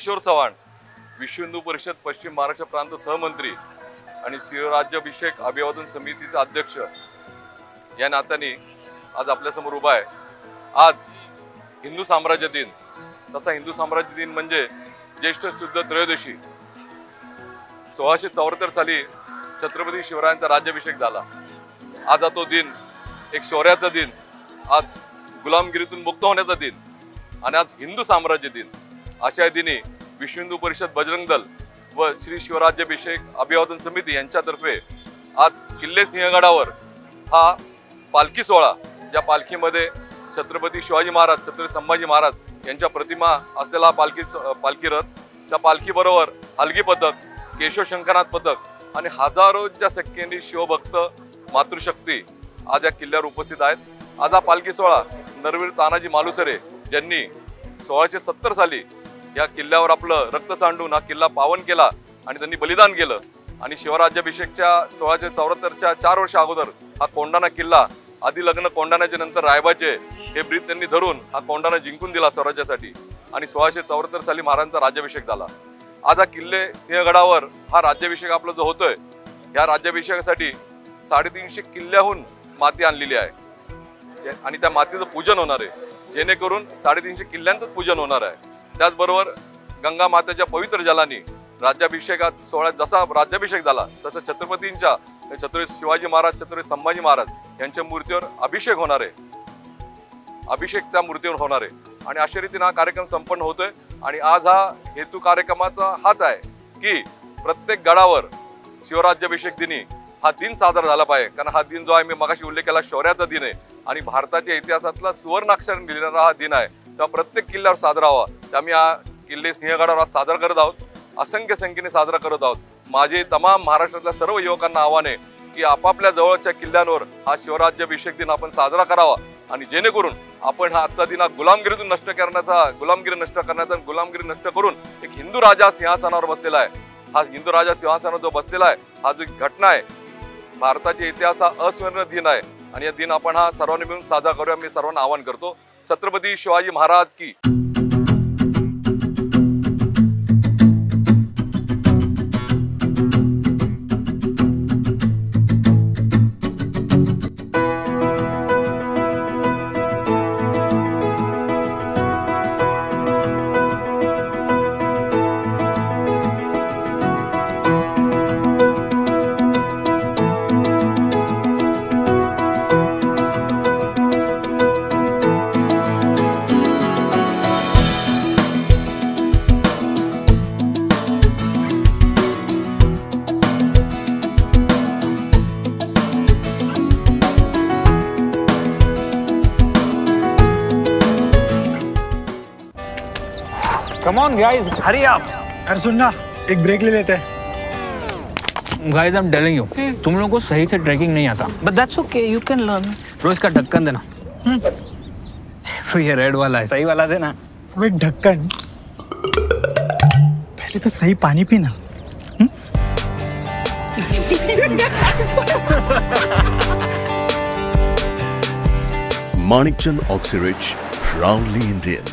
किशोर चव्हाण, विश्व हिंदू परिषद पश्चिम महाराष्ट्र प्रांत सहमंत्री आणि शिवराज्याभिषेक अभिवादन समितीचे अध्यक्ष या नात्याने आज आपल्यासमोर उभा आहे। आज हिंदू साम्राज्य दिन, तसा हिंदू साम्राज्य दिन म्हणजे ज्येष्ठ शुद्ध त्रयोदशी 1674 साली छत्रपती शिवरायांचा राज्याभिषेक झाला। आज तो दिन एक शौर्याचा दिन, आज गुलामगिरीतून मुक्त होण्याचा दिन आणि आज हिंदू साम्राज्य दिन। अशा दिनी विश्व हिंदू परिषद बजरंग दल व श्री शिवराज्याभिषेक अभिवादन समिती यांच्यातर्फे आज किल्ले सिंहगडावर हा पालखी सोहळा, ज्या पालखीमध्ये छत्रपती शिवाजी महाराज, छत्रपती संभाजी महाराज यांच्या प्रतिमा असलेला पालखी रथ, त्या पालखीबरोबर हलगी पथक, केशव शंकरनाथ पथक आणि हजारोच्या संख्येने शिवभक्त मातृशक्ती आज या किल्ल्यावर उपस्थित आहेत। आज हा पालखी सोहळा नरवीर तानाजी मालुसरे यांनी 1670 साली या किल्ल्यावर आपलं रक्त सांडून हा किल्ला पावन केला आणि त्यांनी बलिदान केलं आणि शिवराज्याभिषेकच्या 1674च्या 4 वर्ष अगोदर हा कोंढाणा किल्ला आधी लग्न कोंढाण्याच्या नंतर रायबाचे हे ब्रीद त्यांनी धरून हा कोंढाणा जिंकून दिला स्वराज्यासाठी आणि 1674 साली महाराजांचा राज्याभिषेक झाला। आज हा किल्ले सिंहगडावर हा राज्याभिषेक आपला जो होतोय, या राज्याभिषेकासाठी 350 किल्ल्याहून माती आणलेली आहे आणि त्या मातीचं पूजन होणार आहे, जेणेकरून 350 किल्ल्यांचं पूजन होणार आहे। त्याचबरोबर गंगा मातेच्या पवित्र जलाने राज्याभिषेकात सोहळ्यात जसा राज्याभिषेक झाला तसं छत्रपती शिवाजी महाराज, छत्रपती संभाजी महाराज यांच्या मूर्तीवर अभिषेक होणार आहे, अभिषेक त्या मूर्तीवर होणार आहे आणि अशा रीतीने हा कार्यक्रम संपन्न होतोय। आणि आज हा हेतू कार्यक्रमाचा हाच आहे की प्रत्येक गडावर शिवराज्याभिषेक दिनी हा दिन साजरा झाला पाहिजे, कारण हा दिन जो आहे मी मगाशी उल्लेख केला शौर्याचा दिन आहे आणि भारताच्या इतिहासातला सुवर्णाक्षराने लिहिलेला हा दिन आहे, तेव्हा प्रत्येक किल्ल्यावर साजरा व्हावा। त्यामुळे हा किल्ले सिंहगडावर आज साजरा करत आहोत, असंख्य संख्येने साजरा करत आहोत। माझे तमाम महाराष्ट्रातल्या सर्व युवकांना आव्हान आहे की आपापल्या जवळच्या किल्ल्यांवर हा शिवराज्याभिषेक दिन आपण साजरा करावा आणि जेणेकरून आपण हा आजचा दिन गुलामगिरी नष्ट करून एक हिंदू राजा सिंहासनावर बसलेला आहे। हा हिंदू राजा सिंहासनावर जो बसलेला आहे, हा जो घटना आहे भारताच्या इतिहासात अस्मरणीय दिन आहे आणि या दिन आपण हा सर्वांनी मिळून साजरा करूया। मी सर्वांना आवाहन करतो, छत्रपती शिवाजी महाराज की। Come on guys, hurry up. यार सुन ना, एक ब्रेक ले लेते हैं। Guys, I'm telling you, तुम लोगों को सही से ट्रैकिंग नहीं आता। But that's okay, you can learn. रोज का ढक्कन देना। तो ये रेड वाला है, सही वाला देना। वो एक ढक्कन, पहले तो सही पानी पीना। Manikchand Oxyrich, proudly Indian.